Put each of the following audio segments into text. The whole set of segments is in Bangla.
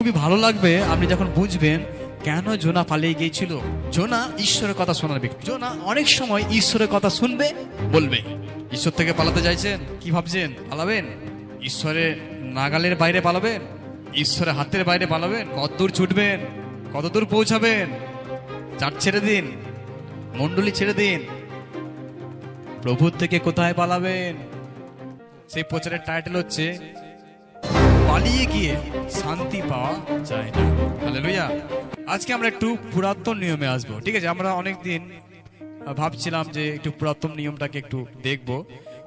খুবই ভালো লাগবে আপনি যখন বুঝবেন কেন জোনা পালিয়ে গিয়েছিল। জোনা ঈশ্বরের কথা শোনার ব্যক্তি। জোনা অনেক সময় ঈশ্বরের কথা শুনবে, বলবে। ঈশ্বর থেকে পালাতে চাইছেন? কি ভাবছেন পালাবেন? ঈশ্বরের নাগালের বাইরে পালাবেন? ঈশ্বরের হাতের বাইরে পালাবেন? কতদূর ছুটবেন, কতদূর পৌঁছাবেন? চার ছেড়ে দিন, মন্ডলী ছেড়ে দিন, প্রভুর থেকে কোথায় পালাবেন? সেই প্রচারের টাইটেল হচ্ছে পালিয়ে গিয়ে শান্তি পাওয়া যায় না। হালেলুয়া। আজকে আমরা একটু পুরাতন নিয়মে আসবো, ঠিক আছে? আমরা অনেকদিন ভাবছিলাম যে একটু পুরাতন নিয়মটাকে একটু দেখব।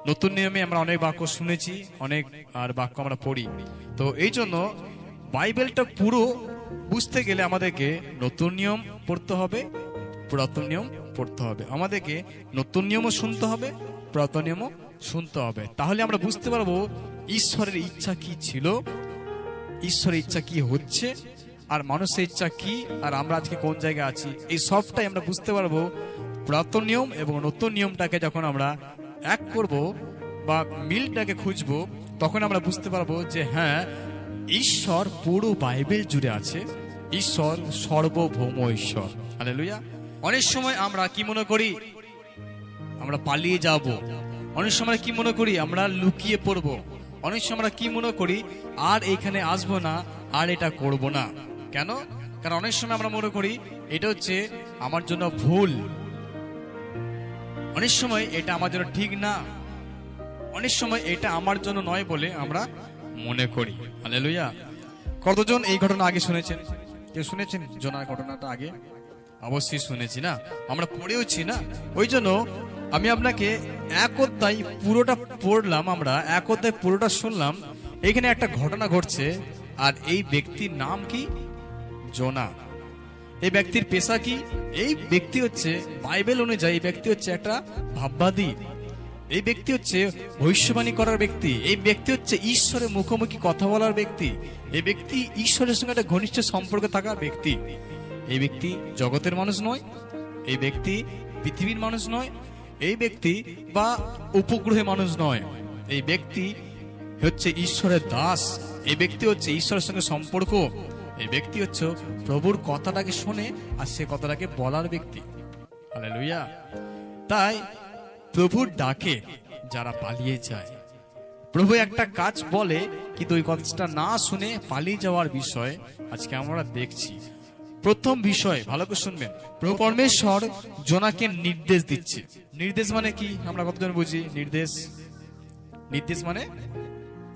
নতুন নিয়মে আমরা অনেক বাক্য শুনেছি, অনেক আর বাক্য আমরা পড়ি। তো এই জন্য বাইবেলটা পুরো বুঝতে গেলে আমাদেরকে নতুন নিয়ম পড়তে হবে, পুরাতন নিয়ম পড়তে হবে। আমাদেরকে নতুন নিয়মও শুনতে হবে, পুরাতন নিয়মও শুনতে হবে। তাহলে আমরা বুঝতে পারবো ঈশ্বরের ইচ্ছা কি ছিল, ঈশ্বরের ইচ্ছা কি হচ্ছে, আর মানুষের ইচ্ছা কি, আর আমরা আজকে কোন জায়গায় আছি। এই সবটাই আমরা বুঝতে পারবো পুরাতন নিয়ম এবং নতুন নিয়মটাকে যখন আমরা এক করব বা মিলটাকে খুঁজবো, তখন আমরা বুঝতে পারবো যে হ্যাঁ, ঈশ্বর পুরো বাইবেল জুড়ে আছে। ঈশ্বর সর্বভৌম ঈশ্বর। হালেলুয়া। অনেক সময় আমরা কি মনে করি? আমরা পালিয়ে যাব। অনেক সময় কি মনে করি? আমরা লুকিয়ে পড়ব। অনেক সময় আমরা কি মনে করি? আর এখানে আসবো না, আর এটা করব না। কেন? কারণ অনেক সময় আমরা মনে করি এটা হচ্ছে আমার জন্য ভুল, অনেক সময় এটা আমার জন্য ঠিক না, অনেক সময় এটা আমার জন্য নয় বলে আমরা মনে করি। হালেলুয়া। কতজন এই ঘটনা আগে শুনেছেন? কেউ শুনেছেন জোনার ঘটনাটা আগে? অবশ্যই শুনেছি না, আমরা পড়েওছি না। ওই জন্য আমি আপনাকে এক অধ্যায় পুরোটা পড়লাম, আমরা এক অধ্যায় পুরোটা শুনলাম। এখানে একটা ঘটনা ঘটছে, আর এই ব্যক্তির নাম কি? জোনা। এই ব্যক্তির পেশা কি? এই ব্যক্তি হচ্ছে বাইবেল অনুযায়ী এই ব্যক্তি হচ্ছে একটা ভাববাদী। এই ব্যক্তি হচ্ছে ভবিষ্যবাণী করার ব্যক্তি। এই ব্যক্তি হচ্ছে ঈশ্বরের মুখোমুখি কথা বলার ব্যক্তি। এই ব্যক্তি ঈশ্বরের সঙ্গে একটা ঘনিষ্ঠ সম্পর্কে থাকার ব্যক্তি। এই ব্যক্তি জগতের মানুষ নয়, এই ব্যক্তি পৃথিবীর মানুষ নয়, এই ব্যক্তি বা উপগ্রহের মানুষ নয়। এই ব্যক্তি হচ্ছে ঈশ্বরের দাস। এই ব্যক্তি হচ্ছে ঈশ্বরের সঙ্গে সম্পর্ক। এই ব্যক্তি হচ্ছে প্রভুর কথাটাকে শোনে আর সে কথাটাকে বলার ব্যক্তি। হালেলুয়া। তাই প্রভুর ডাকে যারা পালিয়ে যায়, প্রভু একটা কাজ বলে কিন্তু ওই কাজটা না শুনে পালিয়ে যাওয়ার বিষয় আজকে আমরা দেখছি। প্রথম বিষয় ভালো করে শুনবেন। প্রভু পরমেশ্বর জোনাকে নির্দেশ দিচ্ছে। নির্দেশ মানে কি আমরা কতজন বুঝি? নির্দেশ, নির্দেশ মানে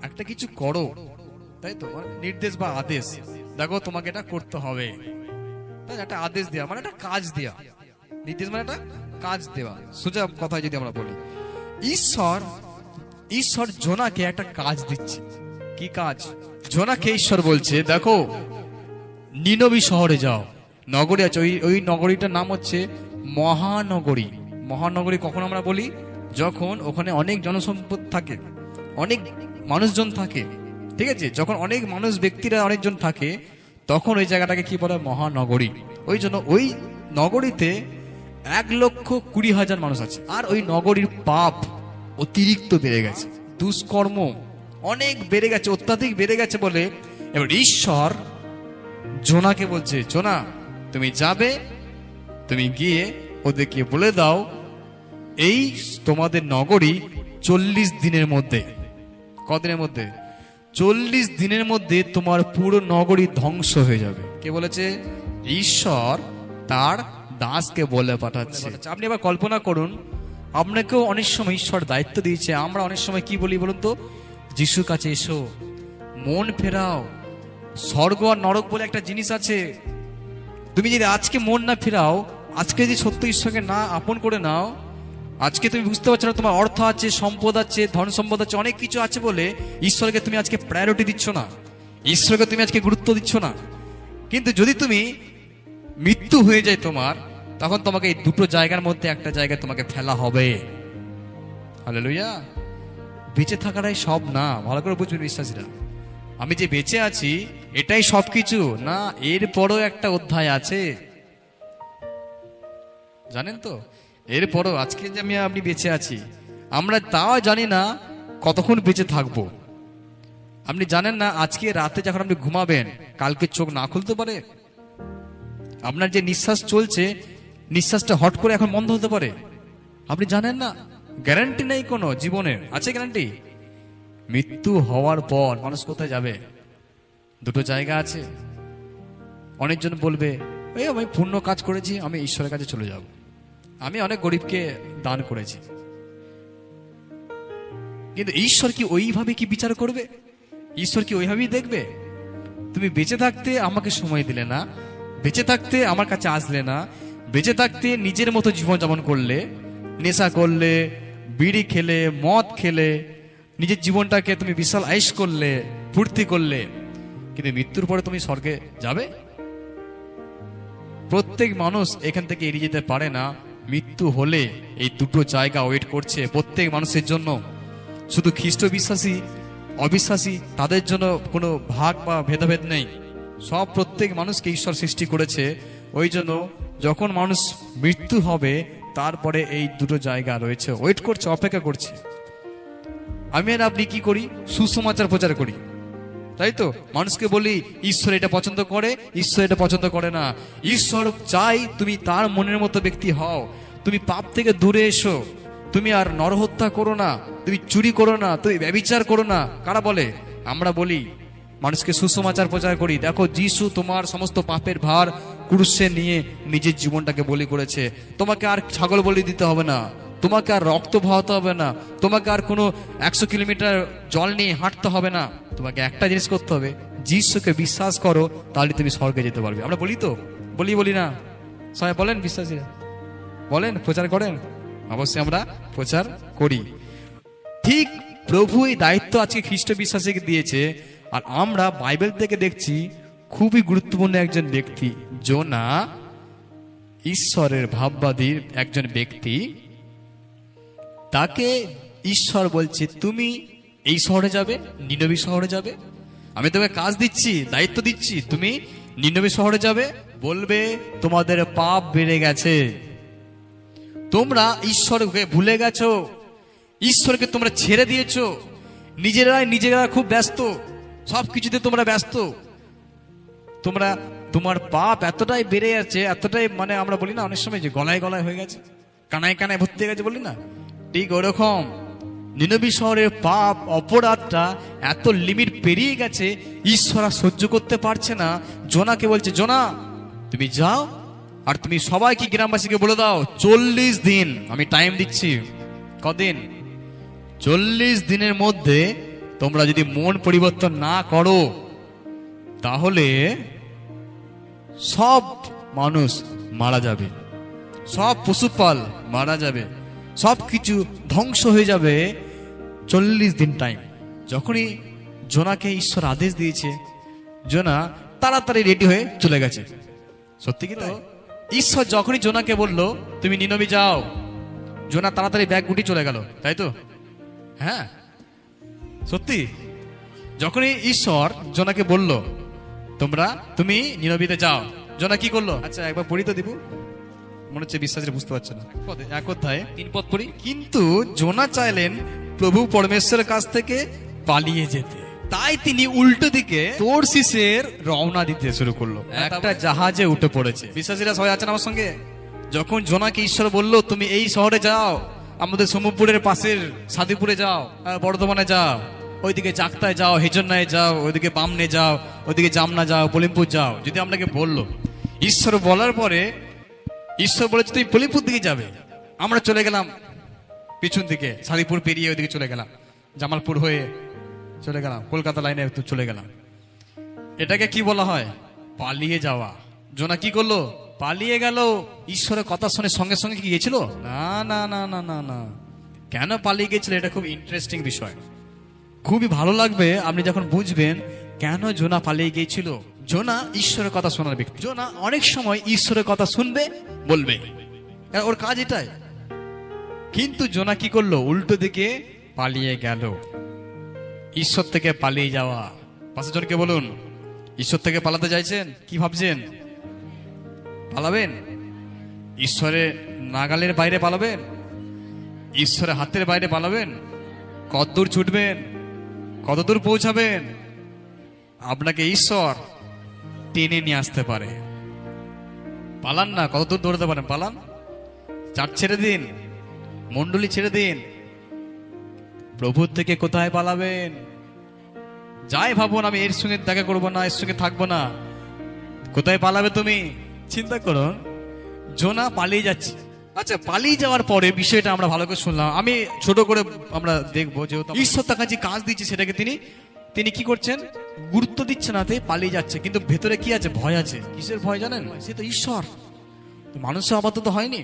একটা কিছু করো, তাই তো? নির্দেশ বা আদেশ। দেখো তোমাকে এটা করতে হবে, তাই একটা আদেশ দেওয়া মানে একটা কাজ দেওয়া। নির্দেশ মানে একটা কাজ দেওয়া। সোজা কথায় যদি আমরা বলি, ঈশ্বর জোনাকে একটা কাজ দিচ্ছে। কি কাজ? জোনাকে ঈশ্বর বলছে দেখো নিনবী শহরে যাও। নগরী আছে, ওই নগরীটার নাম হচ্ছে মহানগরী। মহানগরী কখন আমরা বলি? যখন ওখানে অনেক জনসম্পদ থাকে, অনেক মানুষজন থাকে, ঠিক আছে? যখন অনেক মানুষ ব্যক্তিরা অনেকজন থাকে, তখন ওই জায়গাটাকে কি বলে? মহানগরী। ওই জন্য ওই নগরীতে 1,20,000 মানুষ আছে। আর ওই নগরীর পাপ অতিরিক্ত বেড়ে গেছে, দুষ্কর্ম অনেক বেড়ে গেছে, অত্যাধিক বেড়ে গেছে বলে এবার ঈশ্বর জোনাকে বলছে, জোনা তুমি যাবে, তুমি গিয়ে ওদেরকে বলে দাও এই তোমাদের নগরী 40 দিনের মধ্যে, কদিনের মধ্যে? 40 দিনের মধ্যে তোমার পুরো নগরী ধ্বংস হয়ে যাবে। কে বলেছে? ঈশ্বর তার দাসকে বলে পাঠাচ্ছে। আপনি আবার কল্পনা করুন, আপনাকেও অনেক সময় ঈশ্বর দায়িত্ব দিয়েছে। আমরা অনেক সময় কি বলি বলুন তো? যিশুর কাছে এসো, মন ফেরাও। স্বর্গ আর নরক বলে একটা জিনিস আছে। তুমি যদি আজকে মন না ফেরাও, আজকে যদি সত্য ঈশ্বরকে না আপন করে নাও, আজকে তুমি বুঝতে পারছো না তোমার অর্থ আছে, সম্পদ আছে, ধন সম্পদ আছে, অনেক কিছু আছে বলে ঈশ্বরকে তুমি আজকে প্রায়োরিটি দিচ্ছ না, ঈশ্বরকে তুমি আজকে গুরুত্ব দিচ্ছ না। কিন্তু যদি তুমি মৃত্যু হয়ে যায় তোমার, তখন তোমাকে এই দুটো জায়গার মধ্যে একটা জায়গায় তোমাকে ফেলা হবে। হালেলুয়া। বেঁচে থাকাটাই সব না, ভালো করে বুঝবেন বিশ্বাসীরা। আমি যে বেঁচে আছি এটাই সবকিছু না, এরপরও একটা অধ্যায় আছে, জানেন তো? এরপরও আজকে যে আপনি বেঁচে আছি, আমরা তাও জানি না কতক্ষণ বেঁচে থাকবো। আপনি জানেন না আজকে রাতে যখন আপনি ঘুমাবেন কালকে চোখ না খুলতে পারে। আপনার যে নিঃশ্বাস চলছে, নিঃশ্বাসটা হট করে এখন বন্ধ হতে পারে। আপনি জানেন না, গ্যারান্টি নেই কোনো জীবনের। আছে গ্যারান্টি? মৃত্যু হওয়ার পর মানুষ কোথায় যাবে? দুটো জায়গা আছে। অনেকজন বলবে এই আমি পুণ্য কাজ করেছি, আমি ঈশ্বরের কাছে চলে যাব, আমি অনেক গরিবকে দান করেছি। কিন্তু ঈশ্বর কি ওইভাবে কি বিচার করবে? ঈশ্বর কি ওইভাবেই দেখবে? তুমি বেঁচে থাকতে আমাকে সময় দিলে না, বেঁচে থাকতে আমার কাছে আসলে না, বেঁচে থাকতে নিজের মতো জীবনযাপন করলে, নেশা করলে, বিড়ি খেলে, মদ খেলে, নিজের জীবনটাকে তুমি বিশাল আয়েশ করলে, ফুর্তি করলে, কিন্তু মৃত্যুর পরে তুমি স্বর্গে যাবে? প্রত্যেক মানুষ এখান থেকে এড়িয়ে যেতে পারে না। মৃত্যু হলে এই দুটো জায়গা ওয়েট করছে প্রত্যেক মানুষের জন্য। শুধু খ্রিস্ট বিশ্বাসী অবিশ্বাসী তাদের জন্য কোনো ভাগ বা ভেদাভেদ নেই। সব প্রত্যেক মানুষকে ঈশ্বর সৃষ্টি করেছে। ওই জন্য যখন মানুষ মৃত্যু হবে তারপরে এই দুটো জায়গা রয়েছে, ওয়েট করছে, অপেক্ষা করছে। আমি আর আপনি কি করি? সুসমাচার প্রচার করি, তাই তো? মানুষকে বলি ঈশ্বর এটা পছন্দ করে, ঈশ্বর এটা পছন্দ করে না। ঈশ্বর চাই তুমি তার মনের মতো ব্যক্তি হও, তুমি পাপ থেকে দূরে এসো, তুমি আর নরহত্যা করো না, তুমি চুরি করো না, তুমি ব্যভিচার করো না। কারা বলে? আমরা বলি, মানুষকে সুসমাচার প্রচার করি। দেখো, যিশু তোমার সমস্ত পাপের ভার ক্রুশে নিয়ে নিজের জীবনটাকে বলি করেছে। তোমাকে আর ছাগল বলি দিতে হবে না, তোমাকে আর রক্ত বহাতে হবে না, তোমাকে আর কোনো 100 কিলোমিটার জল নিয়ে হাঁটতে হবে না। তোমাকে একটা জিনিস করতে হবে, যিশুকে বিশ্বাস করো, তাহলে তুমি স্বর্গে যেতে পারবে। আমরা বলি তো, বলি না? সবাই বলেন, বিশ্বাসীরা বলেন, প্রচার করেন? অবশ্যই আমরা প্রচার করি। ঠিক প্রভু এই দায়িত্ব আজকে খ্রিস্ট বিশ্বাসীকে দিয়েছে। আর আমরা বাইবেল থেকে দেখছি খুবই গুরুত্বপূর্ণ একজন ব্যক্তি জোনা, ঈশ্বরের ভাববাদীর একজন ব্যক্তি। তাকে ঈশ্বর বলছে তুমি এই শহরে যাবে, নিনবী শহরে যাবে, আমি তোমাকে কাজ দিচ্ছি, দায়িত্ব দিচ্ছি, তুমি নিনবী শহরে যাবে, বলবে তোমাদের পাপ বেড়ে গেছে, তোমরা ঈশ্বরকে ভুলে গেছো, ঈশ্বরকে তোমরা ছেড়ে দিয়েছো, নিজেরা খুব ব্যস্ত, সবকিছুতে তোমরা ব্যস্ত, তোমার পাপ এতটাই বেড়ে যাচ্ছে, এতটাই, মানে আমরা বলি না অনেক সময় যে গলায় গলায় হয়ে গেছে, কানায় কানায় ভর্তি হয়ে গেছে, বলি না? ঠিক ওরকম নিনবী শহরের পাপ অপরাধটা এত লিমিট পেরিয়ে গেছে, ঈশ্বর আর সহ্য করতে পারছে না। জোনাকে বলছে, জোনা তুমি যাও, আর তুমি সবাইকে, গ্রামবাসীকে বলে দাও 40 দিন আমি টাইম দিচ্ছি। কদিন? 40 দিনের মধ্যে তোমরা যদি মন পরিবর্তন না করো তাহলে সব মানুষ মারা যাবে, সব পশুপাল মারা যাবে, সব কিছু ধ্বংস হয়ে যাবে। 40 দিন টাইম। যখনই জোনাকে ঈশ্বর আদেশ দিয়েছে, জোনা তাড়াতাড়ি রেডি হয়ে চলে গেছে। সত্যি কি তাই? ঈশ্বর যখনই জোনাকে বলল তুমি নিনবী যাও, জোনা তাড়াতাড়ি ব্যাগ গুটি চলে গেল, তাই তো? হ্যাঁ, সত্যি। যখনই ঈশ্বর জোনাকে বলল তুমি নিনবীতে যাও, জোনা কি করলো? আচ্ছা একবার পড়ি তো দিব, মনে হচ্ছে বিশ্বাসীরা বুঝতে পারছে না। এক অধ্যায়ে 3 পদ পড়ি। কিন্তু জোনা চাইলেন প্রভু পরমেশ্বরের কাছ থেকে পালিয়ে যেতে, তাই তিনি উল্টো দিকে তরশিসের রওনা দিতে শুরু করলো। একটা জাহাজে উঠে পড়েছে। বিশ্বাসীরা সবাই আছেন আমার সঙ্গে? যখন জোনাকে ঈশ্বর বলল তুমি এই শহরে যাও, আমাদের সমুদ্রের পাশের সাদিপুরে যাও, বর্ধমানে যাও, ওইদিকে জাকতায় যাও, হেজন্নায় যাও, ওইদিকে বামনে যাও, ওইদিকে জামনা যাও, পলিমপুর যাও, যদি আপনাকে বললো, ঈশ্বর বলার পরে ঈশ্বর বলেছে তুমি পলিমপুর দিকে যাবে, আমরা চলে গেলাম পিছন দিকে, সাদিপুর পেরিয়ে ওইদিকে চলে গেলাম, জামালপুর হয়ে চলে গেলাম, কলকাতা লাইনে চলে গেলাম। এটাকে কি বলা হয়? পালিয়ে যাওয়া। জোনা কি করলো? পালিয়ে গেল। ঈশ্বরের কথা শুনে সঙ্গে সঙ্গে কি গেছিল? না না না না না না। কেন পালিয়ে গেছিল? এটা খুব ইন্টারেস্টিং বিষয়, খুবই ভালো লাগবে আপনি যখন বুঝবেন কেন জোনা পালিয়ে গিয়েছিল। জোনা ঈশ্বরের কথা শোনার ব্যক্তি। জোনা অনেক সময় ঈশ্বরের কথা শুনবে, বলবে, ওর কাজ এটাই। কিন্তু জোনা কি করলো? উল্টো দিকে পালিয়ে গেল। ঈশ্বর থেকে পালিয়ে যাওয়া। পাঁচ জনকে বলুন, ঈশ্বর থেকে পালাতে চাইছেন? কি ভাবছেন? পালাবেন? ঈশ্বরের নাগালের বাইরে পালাবেন? ঈশ্বরের হাতের বাইরে পালাবেন? কতদূর ছুটবেন? কতদূর পৌঁছাবেন আপনাকে ঈশ্বর টেনে নিয়ে আসতে পারে। পালান না, কতদূর দৌড়াতে পারেন পালান। চাট ছেড়ে দিন, মন্ডলী ছেড়ে দিন, প্রভুর থেকে কোথায় পালাবেন? যাই ভাবুন আমি এর সঙ্গে দেখা করবো না, এর সঙ্গে থাকবো না, কোথায় পালাবে তুমি? চিন্তা করুন, জোনা পালিয়ে যাচ্ছে। আচ্ছা, পালিয়ে যাওয়ার পরে বিষয়টা আমরা ভালো করে শুনলাম, আমি ছোট করে আমরা দেখবো, যেহেতু ঈশ্বর তার কাছে কাজ দিচ্ছে সেটাকে তিনি কি করছেন, গুরুত্ব দিচ্ছে না, তাই পালিয়ে যাচ্ছে। কিন্তু ভেতরে কি আছে? ভয় আছে। কিসের ভয় জানেন? সে তো ঈশ্বর, মানুষে অবাধ্য তো হয়নি।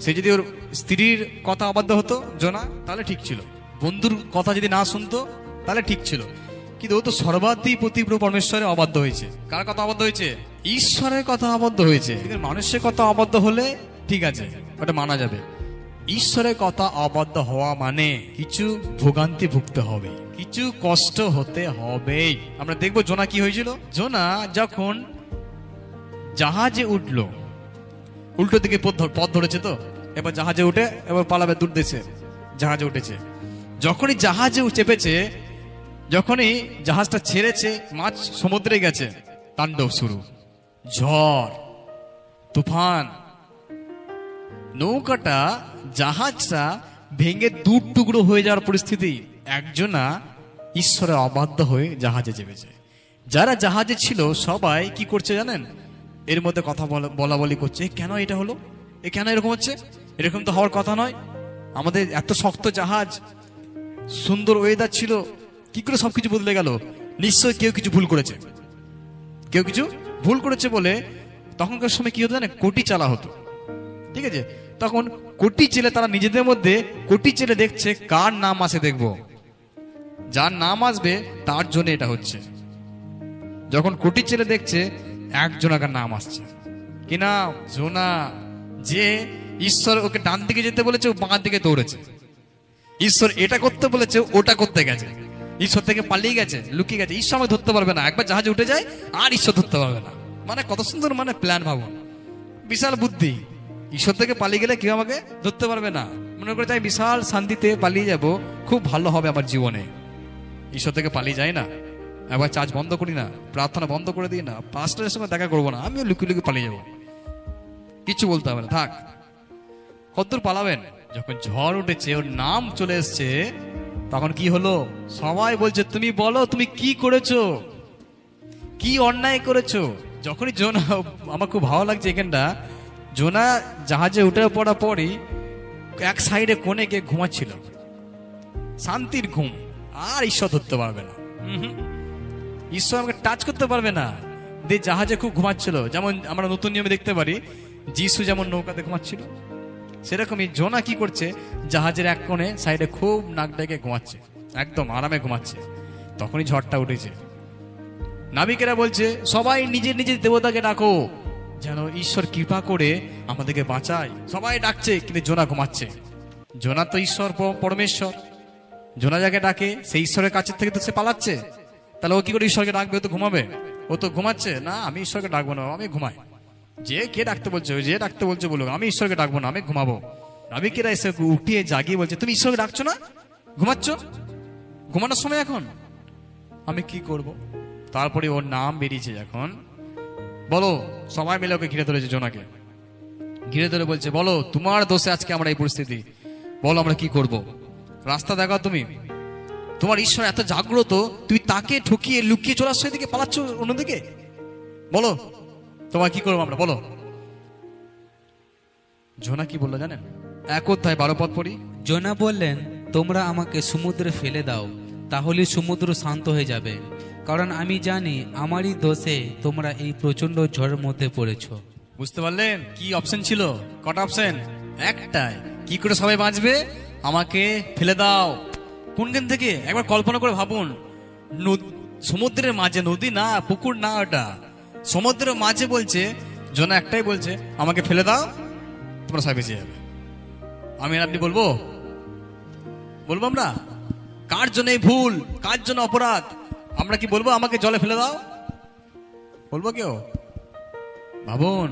সে যদি ওর স্ত্রীর কথা অবাধ্য হতো জোনা, তাহলে ঠিক ছিল। বন্ধুর কথা যদি না শুনতো তাহলে ঠিক ছিল। কিন্তু ও তো সর্বাধিপতি পরমেশ্বরে অবাধ্য হয়েছে। কার কথা অবাধ্য হয়েছে? ঈশ্বরের কথা অবাধ্য হয়েছে। কিন্তু মানুষের কথা অবাধ্য হলে ঠিক আছে, ওটা মানা যাবে। ঈশ্বরের কথা অবাধ্য হওয়া মানে কিছু ভোগান্তি ভুগতে হবে, কিছু কষ্ট হতে হবে। আমরা দেখবো জোনা কি হয়েছিল। জোনা যখন জাহাজে উঠলো, উল্টো দিকে পথ ধরেছে, তো এবার জাহাজে উঠে এবার পালাবে দূর দেশে। জাহাজে উঠেছে, যখনই জাহাজে চেপেছে, যখনই জাহাজটা ছেড়েছে, মাছ সমুদ্রে গেছে, তাণ্ডব শুরু, ঝড় তুফান, নৌকাটা জাহাজটা ভেঙে দু টুকরো হয়ে যাওয়ার পরিস্থিতি। একজনা ঈশ্বরের অবাধ্য হয়ে জাহাজে চেপেছে। যারা জাহাজে ছিল সবাই কি করছে জানেন? এর মধ্যে কথা বলা বলি করছে, কেন এটা হলো, এ কেন এরকম হচ্ছে, এরকম তো হওয়ার কথা নয়, আমাদের এত শক্ত জাহাজ, সুন্দর ওয়েদার ছিল, কি করে সবকিছু বদলে গেল? নিশ্চয় কেউ কিছু ভুল করেছে, কেউ কিছু ভুল করেছে বলে তখনকার সময় কি হতো জানেন? কোটি চালা হতো, ঠিক আছে? তখন কোটি চেলে তারা নিজেদের মধ্যে কোটি চেলে দেখছে কার নাম আসে, দেখবো যার নাম আসবে তার জন্য এটা হচ্ছে। যখন কোটি চেলে দেখছে একজনাকার নাম আসছে, কি নাম? জোনা। যে ঈশ্বর ওকে ডান দিকে যেতে বলেছে ও বাঁ দিকে দৌড়েছে, ঈশ্বর এটা করতে বলেছে ওটা করতে গেছে, ঈশ্বর থেকে পালিয়ে গেছে, লুকিয়ে গেছে। ঈশ্বর আমাকে ধরতে পারবে না, একবার জাহাজে উঠে যায় আর ঈশ্বর ধরতে পারবে না। মানে কত সুন্দর মানে প্ল্যান, ভাবুন, বিশাল বুদ্ধি। ঈশ্বর থেকে পালিয়ে গেলে কেউ আমাকে ধরতে পারবে না, মনে করে চাই বিশাল শান্তিতে পালিয়ে যাব, খুব ভালো হবে আমার জীবনে। ঈশ্বর থেকে পালিয়ে যায় না, একবার চার্জ বন্ধ করি না, প্রার্থনা বন্ধ করে দিই না, পাস্টারের সঙ্গে দেখা করবো না, আমিও লুকিয়ে লুকিয়ে পালিয়ে যাবো, কিছু বলতে হবে না, থাক। কতদূর পালাবেন? যখন ঝড় উঠেছে, ওর নাম চলে এসছে, তখন কি হলো? সবাই বলছে তুমি বলো তুমি কি করেছো, কি অন্যায় করেছো। যখনই জোনা, আমার খুব ভালো লাগছে এখানটা, জোনা জাহাজে উঠে পড়ার পরই এক সাইডে কোণে গিয়ে ঘুমাচ্ছিল, শান্তির ঘুম, আর ঈশ্বর ধরতে পারবে না, ঈশ্বর আমাকে টাচ করতে পারবে না। দিয়ে জাহাজে খুব ঘুমাচ্ছিল, যেমন আমরা নতুন নিয়মে দেখতে পারি যিশু যেমন নৌকাতে ঘুমাচ্ছিল, সেরকমই জোনা কি করছে, জাহাজের এক কোণে সাইডে খুব নাক ডেকে ঘুমাচ্ছে, একদম আরামে ঘুমাচ্ছে। তখনই ঝড়টা উঠেছে। নাবিকেরা বলছে সবাই নিজের নিজের দেবতাকে ডাকো, যেন ঈশ্বর কৃপা করে আমাদেরকে বাঁচায়। সবাই ডাকছে, কিন্তু জোনা ঘুমাচ্ছে। জোনা তো ঈশ্বর পরমেশ্বর, জোনা যাকে ডাকে সেই ঈশ্বরের কাছের থেকে তো সে পালাচ্ছে, তাহলে ও কি করে ঈশ্বরকে ডাকবে? ও তো ঘুমাবে, ও তো ঘুমাচ্ছে না। আমি ঈশ্বরকে ডাকবো না, আমি ঘুমাই। যে কে ডাকতে বলছে, যে ডাকতে বলছে বলুক, আমি ঈশ্বরকে ডাকবো না, আমি ঘুমাবো। নাবিকেরা এসে উঠিয়ে জাগিয়ে বলছে তুমি ঈশ্বরকে ডাকছো না, ঘুমাচ্ছ, ঘুমানোর সময় এখন, আমি কি করব? তারপরে ওর নাম বেরিয়েছে যখন, বলো, সবাই মিলে ওকে ঘিরে ধরেছে, জোনাকে ঘিরে ধরে বলছে বলো তোমার দোষে আজকে আমরা এই পরিস্থিতি, বলো আমরা কি করব, রাস্তা দেখাও। তুমি, তোমার ঈশ্বর এত জাগ্রত, তুমি তাকে ঠকিয়ে লুকিয়ে চলে আসছো, এদিকে পালাচ্ছ অন্যদিকে, বলো তোমার কি করবো আমরা, বলো। জোনা কি বললো জানেন? 1 অধ্যায় 12 পদ পড়ি। জোনা বললেন, তোমরা আমাকে সমুদ্রে ফেলে দাও, তাহলে সমুদ্র শান্ত হয়ে যাবে, কারণ আমি জানি আমারই দোষে তোমরা এই প্রচন্ড ঝড়ের মধ্যে পড়েছো। বুঝতে পারলেন কি অপশন ছিল? কটা অপশন? একটাই। কি করে সবাই বাঁচবে? আমাকে ফেলে দাও। কোনখান থেকে? একবার কল্পনা করে ভাবুন, সমুদ্রের মাঝে, নদী না, পুকুর না, ওটা সমুদ্রের মাঝে বলছে, জোনা একটাই বলছে আমাকে ফেলে দাও, তোমরা সবাই বেঁচে যাবে। আমি আপনি বলবো আমরা কার জন্য এই ভুল, কার জন্য অপরাধ? আমরা কি বলবো আমাকে জলে ফেলে দাও? বলবো কেউ? ভাবুন,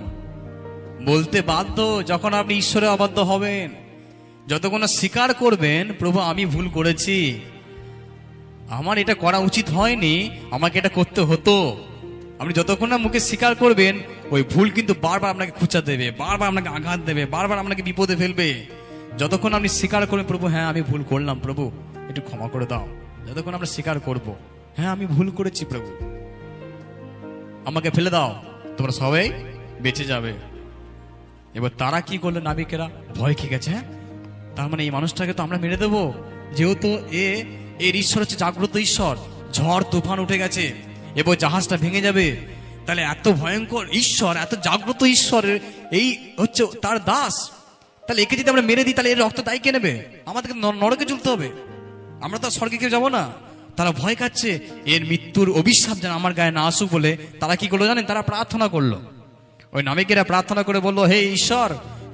বলতে বাধ্য যখন আপনি ঈশ্বরে অবাধ্য হবেন। যতক্ষণ স্বীকার করবেন প্রভু আমি ভুল করেছি, আমার এটা করা উচিত হয়নি, আমাকে এটা করতে হতো। আপনি যতক্ষণ না মুখে স্বীকার করবেন, ওই ভুল কিন্তু বারবার আপনাকে খুঁচা দেবে, বারবার আপনাকে আঘাত দেবে, বারবার আপনাকে বিপদে ফেলবে। যতক্ষণ আপনি স্বীকার করবেন, প্রভু হ্যাঁ আমি ভুল করলাম, প্রভু একটু ক্ষমা করে দাও, যতক্ষণ আমরা স্বীকার করব হ্যাঁ আমি ভুল করেছি প্রভু, আমাকে ফেলে দাও, তোমরা সবাই বেঁচে যাবে। এবার তারা কি করলো, নাবিকেরা ভয় খেয়ে গেছে, হ্যাঁ তার মানে এই মানুষটাকে তো আমরা মেরে দেবো, যেহেতু এর ঈশ্বর হচ্ছে জাগ্রত ঈশ্বর, ঝড় তুফান উঠে গেছে, এবার জাহাজটা ভেঙে যাবে, তাহলে এত ভয়ঙ্কর ঈশ্বর, এত জাগ্রত ঈশ্বরের এই হচ্ছে তার দাস, তাহলে একে যদি আমরা মেরে দিই তাহলে এর রক্ত দায় কে নেবে? আমাদেরকে নরকে চলতে হবে, আমরা তো স্বর্গে কেউ যাবো না। তারা ভয় খাচ্ছে, এর মৃত্যুর অভিশাপ যেন আমার গায়ে না আসুক বলে তারা কি করলো জানেন? তারা প্রার্থনা করলো। ওই নাবিকেরা প্রার্থনা করে বললো, হে ঈশ্বর,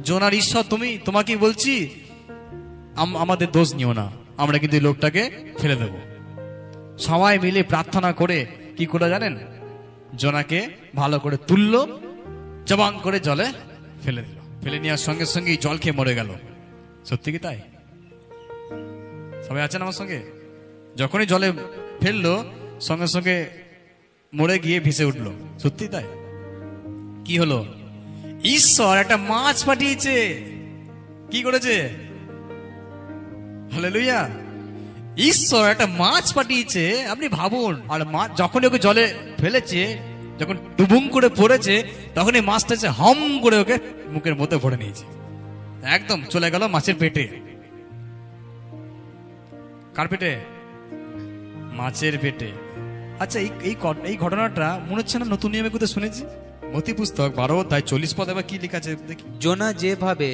জোনার ঈশ্বর, তোমাকে বলছি আমাদের দোষ নিও না, আমরা কিন্তু এই লোকটাকে ফেলে দেব। সবাই মিলে প্রার্থনা করে কি করে জানেন? জোনাকে ভালো করে তুললো, জবাং করে জলে ফেলে দিল, ফেলে নেওয়ার সঙ্গে সঙ্গেই জল খেয়ে মরে গেল। সত্যি কি তাই? সবাই আছেন আমার সঙ্গে? যখনই জলে ফেললো সঙ্গে সঙ্গে মরে গিয়ে ভেসে উঠলো। সত্যি তাই? কি হলো? ঈশ্বর একটা মাছ পাঠিয়েছে। কি করেছে? হালেলুয়া! ঈশ্বর একটা মাছ পাঠিয়েছে। আপনি ভাবুন, আর মাছ যখন ওকে জলে ফেলেছে, যখন ডুবুং করে পড়েছে, তখন এই মাছটা এসে হম করে ওকে মুখের মধ্যে ভরে নিয়েছে, একদম চলে গেল মাছের পেটে। কার পেটে? মাছের পেটে। আচ্ছা, এই ঘটনাটা মনে হচ্ছে না নতুন নিয়মে কোথায় শুনেছি? মতি পুস্তক 12 অধ্যায় 40 পদ এবার কি লেখা আছে দেখি। জোনা যেভাবে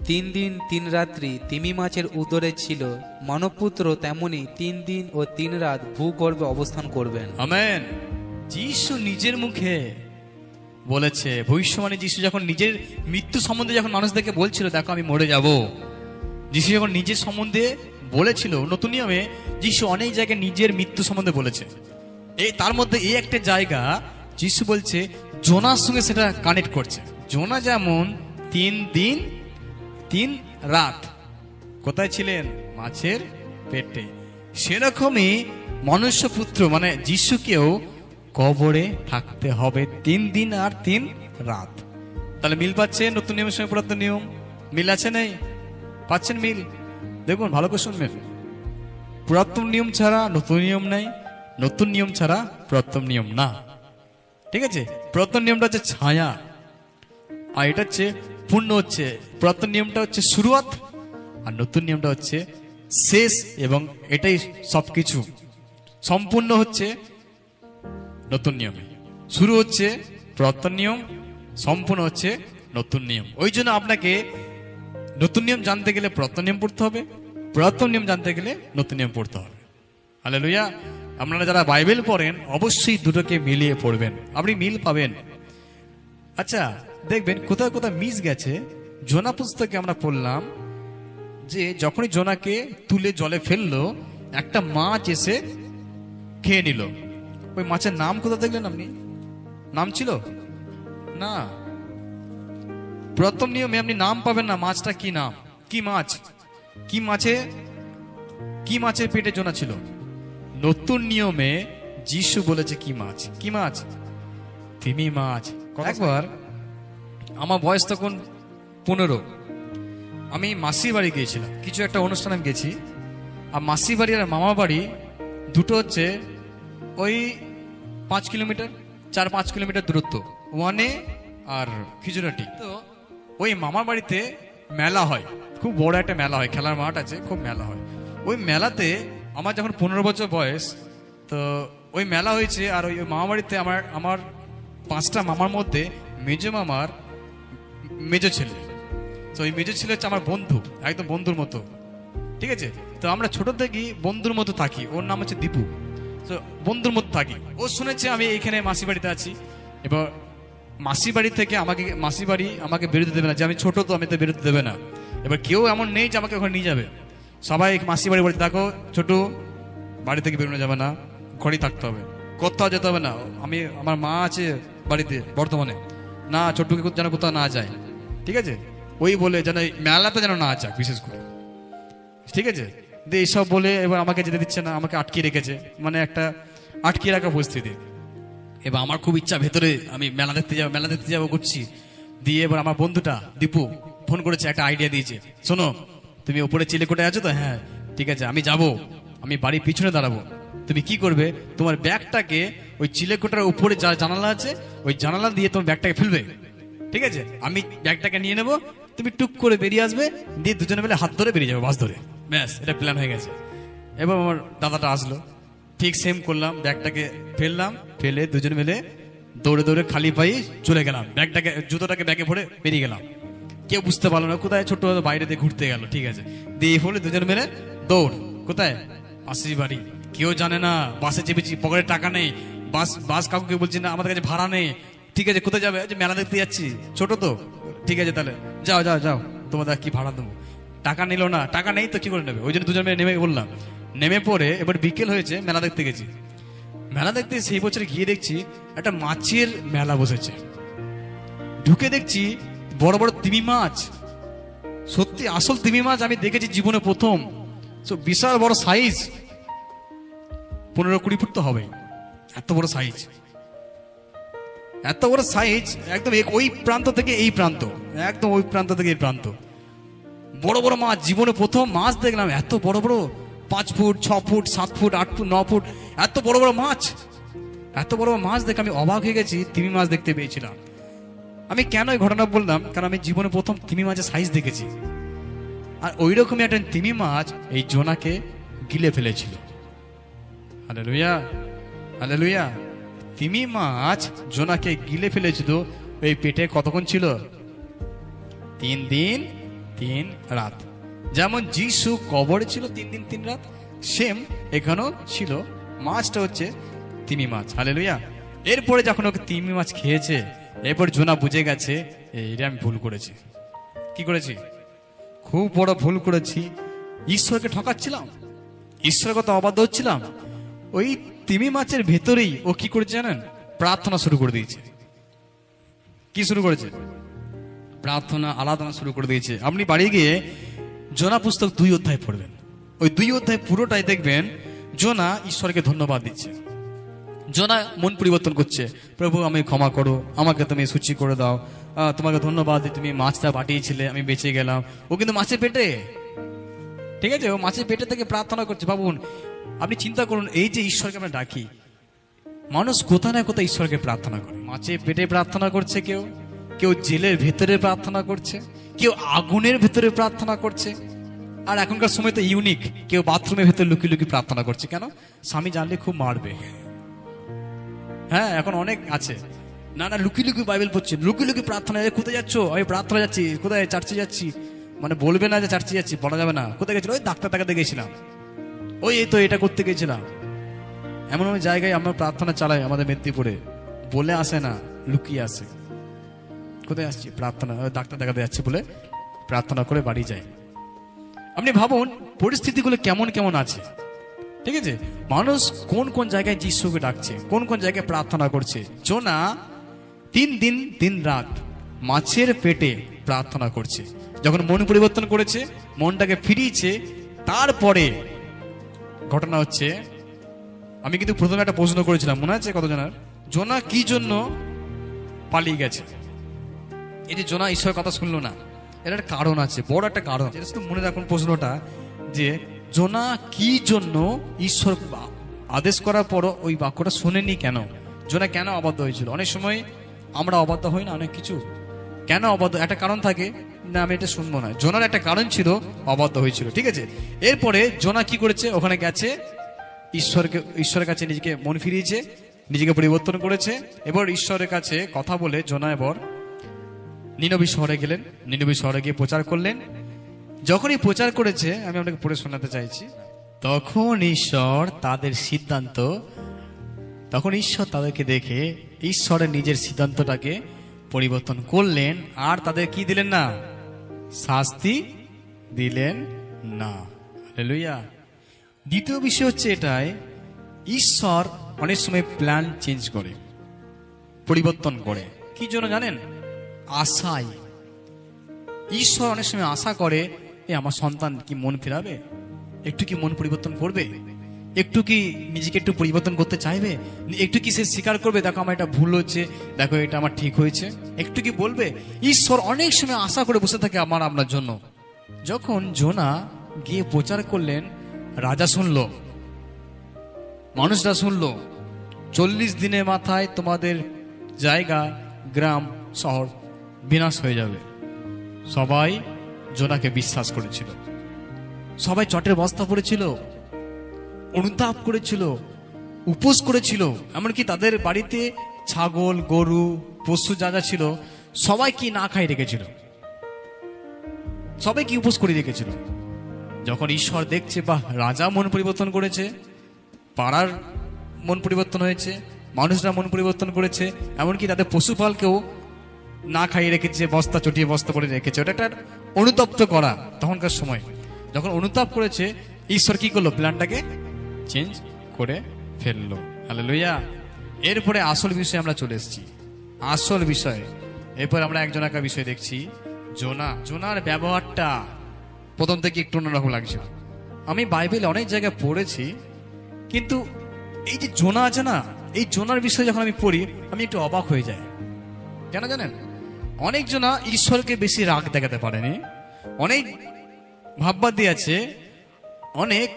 3 দিন 3 রাত্রি তিমি মাছের উদরে ছিল, মানবপুত্র তেমনি 3 দিন ও 3 রাত ভূগর্ভে অবস্থান করবেন। আমেন। যিশু নিজের মুখে বলেছে, ভবিষ্যবাণী যিশু যখন নিজের মৃত্যু সম্বন্ধে যখন মানুষদেরকে বলছিল, দেখো আমি মরে যাব, যিশু যখন নিজের সম্বন্ধে বলেছিল, নতুন নিয়মে যিশু অনেক জায়গায় নিজের মৃত্যু সম্বন্ধে বলেছে। তার মধ্যে এই একটা জায়গা যিশু বলছে, জোনার সঙ্গে সেটা কানেক্ট করছে। জোনা যেমন 3 দিন 3 রাত কোথায় ছিলেন? মাছের পেটে। সেরকমই মনুষ্যপুত্র মানে যিশুকেও কবরে থাকতে হবে 3 দিন আর 3 রাত। তাহলে মিল পাচ্ছে নতুন নিয়মের সঙ্গে পুরাতন নিয়ম? মিল আছে নেই? পাচ্ছেন মিল? দেখুন ভালো করে শুনবেন, পুরাতন নিয়ম ছাড়া নতুন নিয়ম নাই, নতুন নিয়ম ছাড়া পুরাতন নিয়ম না। ঠিক আছে? পুরাতন নিয়মটা হচ্ছে ছায়া, আর এটা হচ্ছে পূর্ণ। হচ্ছে পুরাতন নিয়মটা হচ্ছে শুরুয়াত, আর নতুন নিয়মটা হচ্ছে শেষ, এবং এটাই সবকিছু সম্পূর্ণ হচ্ছে নতুন নিয়মে। শুরু হচ্ছে পুরাতন নিয়ম, সম্পূর্ণ হচ্ছে নতুন নিয়ম। ওই জন্য আপনাকে নতুন নিয়ম জানতে গেলে পুরাতন নিয়ম পড়তে হবে, পুরাতন নিয়ম জানতে গেলে নতুন নিয়ম পড়তে হবে। হালেলুয়া! আপনারা যারা বাইবেল পড়েন অবশ্যই দুটোকে মিলিয়ে পড়বেন, আপনি মিল পাবেন। আচ্ছা, দেখবেন কোথায় কোথায় মিস গেছে। জোনা পুস্তকে আমরা পড়লাম যে যখনই জোনাকে তুলে জলে ফেললো, একটা মাছ এসে খেয়ে নিল। ওই মাছের নাম কোথা দেখলেন আপনি? নাম ছিল না। প্রথম নিয়মে আপনি নাম পাবেন না, মাছটা কি নাম, কি মাছ, কি মাছের পেটে জোনা ছিল। নতুন নিয়মে যিশু বলেছে কি মাছ, কি মাছ? তিমি মাছ। একবার আমার বয়স তখন 15, আমি মাসির বাড়ি গিয়েছিলাম, কিছু একটা অনুষ্ঠানে গেছি। আর মাসির বাড়ি আর মামা বাড়ি দুটো হচ্ছে ওই 5 কিলোমিটার, 4-5 কিলোমিটার দূরত্ব, ওয়ানে আর খিজুরাটি। তো ওই মামার বাড়িতে মেলা হয়, খুব বড় একটা মেলা হয়, খেলার মাঠ আছে, খুব মেলা হয়। ওই মেলাতে আমার যখন 15 বছর বয়স, তো ওই মেলা হয়েছে। আর ওই মামা বাড়িতে আমার 5টা মামার মধ্যে মেজো মামার মেজো ছেলে, তো ওই মেজো ছেলে হচ্ছে আমার বন্ধু, একদম বন্ধুর মতো। ঠিক আছে? তো আমরা ছোট থেকেই বন্ধুর মতো থাকি। ওর নাম হচ্ছে দীপু। তো বন্ধুর মতো থাকি। ও শুনেছে আমি এখানে মাসি বাড়িতে আছি, এবার মাসি বাড়ি থেকে মাসি বাড়ি আমাকে বেরোতে দেবে না, যে আমি ছোট, তো আমি তো বেরোতে দেবে না। এবার কেউ এমন নেই যে আমাকে ওখানে নিয়ে যাবে, সবাই মাসি বাড়িতে দেখো, ছোট বাড়ি থেকে বেরোনো যাবে না, ঘরেই থাকতে হবে, কোথাও যেতে হবে না। আমার মা আছে বাড়িতে বর্তমানে, না ছোট্টকে যেন কোথাও না যায়। ঠিক আছে? ওই বলে যেন মেলাতে যেন না যাক বিশেষ করে। ঠিক আছে? দিয়ে এইসব বলে এবার আমাকে যেতে দিচ্ছে না, আমাকে আটকে রেখেছে, মানে একটা আটকে রাখা পরিস্থিতি। এবার আমার খুব ইচ্ছা ভেতরে আমি মেলা দেখতে যাবো করছি। দিয়ে এবার আমার বন্ধুটা দীপু ফোন করেছে, একটা আইডিয়া দিয়েছে, শোনো তুমি ওপরে চিলেকোঠায় আছো তো, হ্যাঁ ঠিক আছে আমি যাব, আমি বাড়ির পিছনে দাঁড়াবো, তুমি কি করবে তোমার ব্যাগটাকে ওই চিলেকোঠার উপরে যা জানালা আছে ওই জানালা দিয়ে তোমার ব্যাগটাকে ফেলবে, ঠিক আছে আমি ব্যাগটাকে নিয়ে নেবো, তুমি টুক করে বেরিয়ে আসবে, দিয়ে দুজনে মিলে হাত ধরে বেরিয়ে যাবো বাস ধরে, ব্যাস এটা প্ল্যান হয়ে গেছে। এবার আমার দাদাটা আসলো, ঠিক সেম করলাম, ব্যাগটাকে ফেললাম, ফেলে দুজনে মিলে দৌড়ে দৌড়ে খালি পায়ে চলে গেলাম, ব্যাগটাকে জুতোটাকে ব্যাগে ভরে বেরিয়ে গেলাম। কেউ বুঝতে পারলো না কোথায়, ছোট্ট বাইরে দিয়ে ঘুরতে গেল, ঠিক আছে দিয়ে ফলে দুজনে মিলে দৌড় কোথায়, মাসির বাড়ি। কেউ জানে না বাসে চেপেছি, পকেটে টাকা নেই, বাস বাস কাউকে বলছি না, আমাদের কাছে ভাড়া নেই, ঠিক আছে কোথায় যাবে, যে মেলা দেখতে যাচ্ছি, ছোট তো ঠিক আছে তাহলে যাও যাও যাও, তোমাদের কি ভাড়া দেবো, টাকা নিল না, টাকা নেই তো কি করে নেবে, ওই জন্য দুজন মিলে নেমে বললাম। নেমে পড়ে এবার বিকেল হয়েছে, মেলা দেখতে গেছি, মেলা দেখতে সেই বছর গিয়ে দেখছি একটা মাছের মেলা বসেছে, ঢুকে দেখছি বড় বড় তিমি মাছ, সত্যি আসল তিমি মাছ আমি দেখেছি জীবনে প্রথম, বিশাল বড় সাইজ, 15-20 ফুট তো হবে, এত বড় সাইজ, এত বড় সাইজ, একদম ওই প্রান্ত থেকে এই প্রান্ত, একদম ওই প্রান্ত থেকে এই প্রান্ত, বড় বড় মাছ, জীবনে প্রথম মাছ দেখলাম এত বড় বড়, 5 foot 6 foot 7 foot 8 foot 9 foot, এত বড় বড় মাছ, এত বড় মাছ দেখে আমি অবাক হয়ে গেছি, তিমি মাছ দেখতে পেয়েছিলাম। আমি কেন এই ঘটনা বললাম, কারণ আমি জীবনে প্রথম তিমি মাছের সাইজ দেখেছি, আর ওই রকমই একটা তিমি মাছ এই জোনাকে গিলে ফেলেছিল। হালেলুয়া হালেলুয়া, তিমি মাছ জোনাকে গিলে ফেলেছিল, ওই পেটে কতক্ষণ ছিল, 3 দিন 3 রাত। যেমন যিশু কবরে ছিল 3 দিন 3 রাত, সেম এখানেও ছিল, মাছটা হচ্ছে তিমি মাছ। হালেলুয়া। এরপরে যখন ওকে তিমি মাছ খেয়েছে, এরপর জোনা বুঝে গেছে এটা আমি ভুল করেছি। কি করেছি? খুব বড় ভুল করেছি, ঈশ্বরকে ঠকাচ্ছিলাম, ঈশ্বরের কথা অবাধ্য হচ্ছিলাম। ওই তিমি মাছের ভেতরেই ও কি করেছে জানেন, প্রার্থনা শুরু করে দিয়েছে। কি শুরু করেছে? প্রার্থনা আরাধনা শুরু করে দিয়েছে। আপনি বাড়ি গিয়ে জোনা পুস্তক 2 অধ্যায় পড়বেন, ওই 2 অধ্যায় পুরোটাই দেখবেন জোনা ঈশ্বরকে ধন্যবাদ দিচ্ছে, জোনা মন পরিবর্তন করছে, প্রভু আমি ক্ষমা করো, আমাকে তুমি সূচি করে দাও, তোমাকে ধন্যবাদ যে তুমি মাছটা পাঠিয়েছিলে, আমি বেঁচে গেলাম। ও কিন্তু মাছের পেটে, ঠিক আছে, ও মাছের পেটে থেকে প্রার্থনা করছে। ভাবুন, আপনি চিন্তা করুন, এই যে ঈশ্বরকে আমরা ডাকি, মানুষ কোথায় না কোথায় ঈশ্বরকে প্রার্থনা করে, মাছের পেটে প্রার্থনা করছে, কেউ কেউ জেলের ভেতরে প্রার্থনা করছে, কেউ আগুনের ভেতরে প্রার্থনা করছে, আর এখনকার সময় তো ইউনিক, কেউ বাথরুমের ভেতরে লুকিয়ে লুকিয়ে প্রার্থনা করছে। কেন? স্বামী জানলে খুব মারবে। হ্যাঁ, এখন অনেক আছে, না না লুকিয়ে লুকিয়ে বাইবেল পড়ছে, লুকিয়ে লুকিয়ে প্রার্থনা, কোথায় যাচ্ছ? আমি প্রার্থনা যাচ্ছি। কোথায়? চার্চে যাচ্ছি। মানে বলবে না যে চার্চে যাচ্ছি, বলা যাবে না। কোথায় গেছিল? ওই ডাক্তার দেখাতে গেছিলাম, ওই এই তো এটা করতে গেছিলাম। এমন এমন জায়গায় আমরা প্রার্থনা চালাই আমাদের মেদিনীপুরে, বলে আসে না, লুকিয়ে আসে। কোথায় আসছি? প্রার্থনা, ডাক্তার দেখাতে যাচ্ছে বলে প্রার্থনা করে বাড়ি যায়। আপনি ভাবুন পরিস্থিতিগুলো কেমন কেমন আছে, ঠিক আছে? মানুষ কোন কোন জায়গায় যিশুকে ডাকছে, কোন কোন জায়গায় প্রার্থনা করছে। জোনা 3 দিন 3 রাত মাছের পেটে প্রার্থনা করছে। যখন মন পরিবর্তন করেছে, মনটাকে ফিরিয়েছে, তারপরে ঘটনা হচ্ছে, আমি কিন্তু প্রথমে একটা প্রশ্ন করেছিলাম, মনে আছে কতজনের? জোনা কি জন্য পালিয়ে গেছে? এই যে জোনা ঈশ্বরের কথা শুনলো না, এর একটা কারণ আছে, বড় একটা কারণ। শুধু মনে রাখুন প্রশ্নটা, যে জোনা কি জন্য ঈশ্বর আদেশ করার পরও ওই বাক্যটা শোনেনি কেন? জোনা কেন অবাধ্য হয়েছিল? অনেক সময় আমরা অবাধ্য হই না, অনেক কিছু কেন অবাধ্য, একটা কারণ থাকে না, আমি এটা শুনবো না। জোনার একটা কারণ ছিল, অবাধ্য হয়েছিল, ঠিক আছে? এরপরে জোনা কি করেছে? ওখানে গেছে, ঈশ্বরের কাছে নিজেকে মন ফিরিয়েছে, নিজেকে পরিবর্তন করেছে। এবার ঈশ্বরের কাছে কথা বলে জোনা এবার নিনবী শহরে গেলেন, নিনবী শহরে গিয়ে প্রচার করলেন। যখনই প্রচার করেছে, আমি আপনাকে পড়ে শোনাতে চাইছি, তখন ঈশ্বর তাদেরকে দেখে ঈশ্বরের নিজের সিদ্ধান্তটাকে পরিবর্তন করলেন, আর তাদের কি দিলেন না? শাস্তি দিলেন না। হালেলুয়া। দ্বিতীয় বিষয় হচ্ছে এটাই, ঈশ্বর অনেক সময় প্ল্যান চেঞ্জ করে, পরিবর্তন করে। কি জন্য জানেন? আশায়। ঈশ্বর অনেক সময় আশা করে, আমার সন্তান কি মন ফেরাবে, একটু কি মন পরিবর্তন করবে? একটু কি নিজেকে একটু পরিবর্তন করতে চাইবে? একটু কি সে স্বীকার করবে, দেখো আমার এটা ভুল হচ্ছে, দেখো এটা আমার ঠিক হয়েছে? একটু কি বলবে? ঈশ্বর অনেক সময় আশা করে বসে থাকে আপনার জন্য। যখন জোনা গিয়ে প্রচার করলেন, রাজা শুনলো, মানুষরা শুনলো, 40 দিনের মাথায় তোমাদের জায়গা, গ্রাম, শহর বিনাশ হয়ে যাবে। সবাই জোনাকে বিশ্বাস করেছিল, সবাই চটের বস্তা পড়েছিল, অনুতাপ করেছিল, উপোস করেছিল। এমনকি তাদের বাড়িতে ছাগল, গরু, পশু যা যা ছিল সবাই কি না খাই রেখেছিল, সবাই কি উপোস করে রেখেছিল। যখন ঈশ্বর দেখছে, বাহ, রাজা মন পরিবর্তন করেছে, পাড়ার মন পরিবর্তন হয়েছে, মানুষরা মন পরিবর্তন করেছে, এমনকি তাদের পশুপালকেও না খাইয়ে রেখেছে, বস্তা চটিয়ে বস্তা করে রেখেছে, ওটা একটা অনুতপ্ত করা। তখনকার সময় যখন অনুতাপ করেছে, ঈশ্বর কি করলো? প্ল্যানটাকে চেঞ্জ করে ফেললো। হালেলুয়া। এরপরে আসল বিষয়ে আমরা চলে এসেছি, আসল বিষয়। এরপর আমরা একজন একা বিষয় দেখছি, জোনা। জোনার ব্যবহারটা প্রথম থেকে একটু অন্যরকম লাগছে। আমি বাইবেলে অনেক জায়গায় পড়েছি, কিন্তু এই যে জোনা আছে না, এই জোনার বিষয়ে যখন আমি পড়ি আমি একটু অবাক হয়ে যাই। কেন জানেন? অনেক জনা ঈশ্বরকে বেশি রাগ দেখাতে পারেনি, অনেক ভাববাদী আছে, অনেক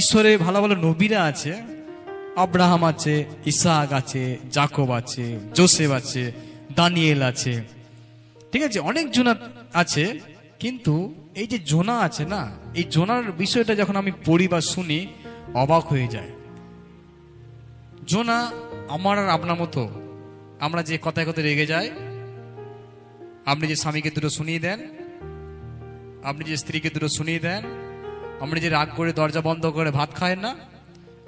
ঈশ্বরের ভালো ভালো নবীরা আছে, আব্রাহাম আছে, ইসাক আছে, জাকব আছে, জোসেফ আছে, দানিয়েল আছে, ঠিক আছে, অনেক জোনা আছে। কিন্তু এই যে জোনা আছে না, এই জোনার বিষয়টা যখন আমি পড়ি বা শুনি অবাক হয়ে যায়। জোনা আমার আর আপনার মতো, আমরা যে কথায় কথায় রেগে যাই, আপনি যে স্বামীকে দুটো শুনিয়ে দেন, আপনি যে স্ত্রীকে দুটো শুনিয়ে দেন, আপনি যে রাগ করে দরজা বন্ধ করে ভাত খায়েন না,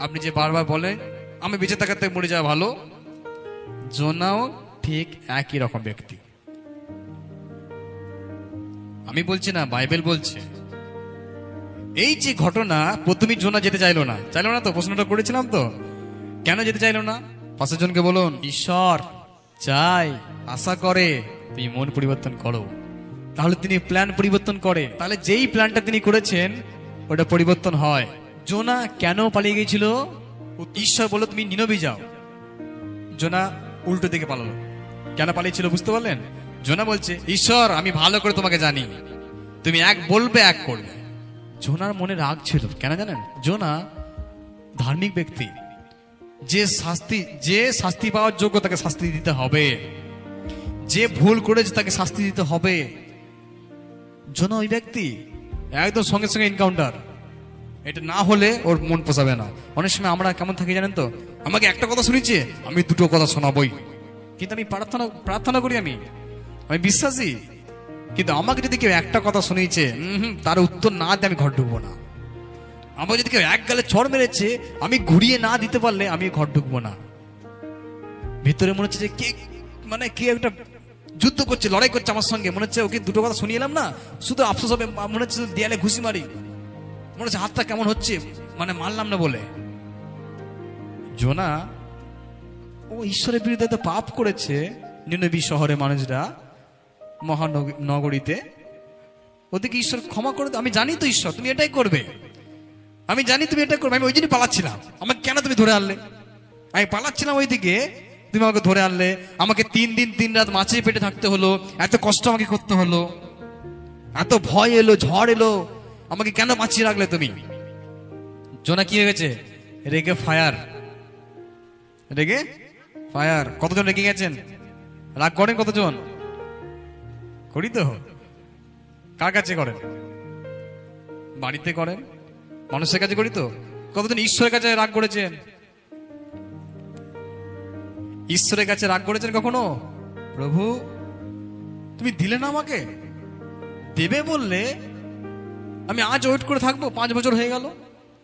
আপনি যে বারবার বলেন আমি বেঁচে থাকার থেকে মরে যাওয়া ভালো, জোনাও ঠিক একই রকম ব্যক্তি। আমি বলছি না, বাইবেল বলছে। এই যে ঘটনা, প্রথমে জোনা যেতে চাইলো না, তো প্রশ্নটা করেছিলাম তো, কেন যেতে চাইলো না? 5 জনকে বলুন, ঈশ্বর চাই, আশা করে তুমি মন পরিবর্তন করো। তাহলে তিনি প্ল্যান পরিবর্তন করে, তাহলে যেই প্ল্যানটা তিনি করেছেন ওটা পরিবর্তন হয়। জোনা কেন পালিয়ে গিয়েছিল? ঈশ্বর বলল তুমি নিনবে যাও। জোনা উল্টো দিকে পালালো। কেন পালিয়েছিল বুঝতে পারলেন? জোনা বলছে, ঈশ্বর আমি ভালো করে তোমাকে জানি, তুমি এক বলবে এক করবে। জোনার মনে রাগ ছিল, কেন জানেন? জোনা ধার্মিক ব্যক্তি, যে শাস্তি পাওয়ার যোগ্য তাকে শাস্তি দিতে হবে, যে ভুল করেছে তাকে শাস্তি দিতে হবে। জোনা ওই ব্যক্তি, একদম সঙ্গে সঙ্গে এনকাউন্টার, এটা না হলে ওর মন পোষাবে না। অনেক সময় আমরা কেমন থাকি জানেন তো, আমাকে একটা কথা শুনিয়েছে আমি 2টো কথা শোনাবই, কিন্তু আমি প্রার্থনা করি, আমি বিশ্বাসী, কিন্তু আমাকে যদি কেউ একটা কথা শুনিয়েছে তার উত্তর না দিয়ে আমি ঘর ঢুকবো না। আমাকে যদি কেউ এক গালে চড় মেরেছে, আমি ঘুরিয়ে না দিতে পারলে আমি ঘর ঢুকবো না। ভিতরে মনে হচ্ছে যে কে একটা যুদ্ধ করছে, লড়াই করছে আমার সঙ্গে, মনে হচ্ছে ওকে 2টো কথা শুনিয়ে এলাম না, শুধু আফসোস হবে, মনে হচ্ছে দেয়ালে ঘুষি মারি, মনে হচ্ছে হাতটা কেমন হচ্ছে, মারলাম না বলে। জোনা ও ঈশ্বরের বিরুদ্ধে তো পাপ করেছে। নিনবে শহরে মানুষরা, মহানগরীতে, ওদেরকে ঈশ্বর ক্ষমা করে। আমি জানি তো ঈশ্বর তুমি এটাই করবে, আমি জানি তুমি এটা করবে, আমি ওই জন্যই পালাচ্ছিলাম, আমাকে কেন তুমি ধরে আনলে? আমি পালাচ্ছিলাম ওইদিকে, তুমি আমাকে ধরে আনলে, আমাকে 3 দিন 3 রাত মাছের পেটে থাকতে হলো, এত কষ্ট আমাকে করতে হলো, এত ভয় এলো, ঝড় এলো, আমাকে কেন বাঁচিয়ে রাখলে তুমি? জোনা কি হয়ে গেছে? রেগে ফায়ার। কতজন রেগে গেছেন? রাগ করেন কতজন? করি তো। কার কাছে করেন? বাড়িতে করেন, মানুষের কাছে করি তো। কতজন ঈশ্বরের কাছে রাগ করেছেন? ঈশ্বরের কাছে রাগ করেছেন কখনো? প্রভু তুমি দিলে না, আমাকে দেবে বললে, আমি আজ ওয়েট করে থাকবো? 5 বছর হয়ে গেল,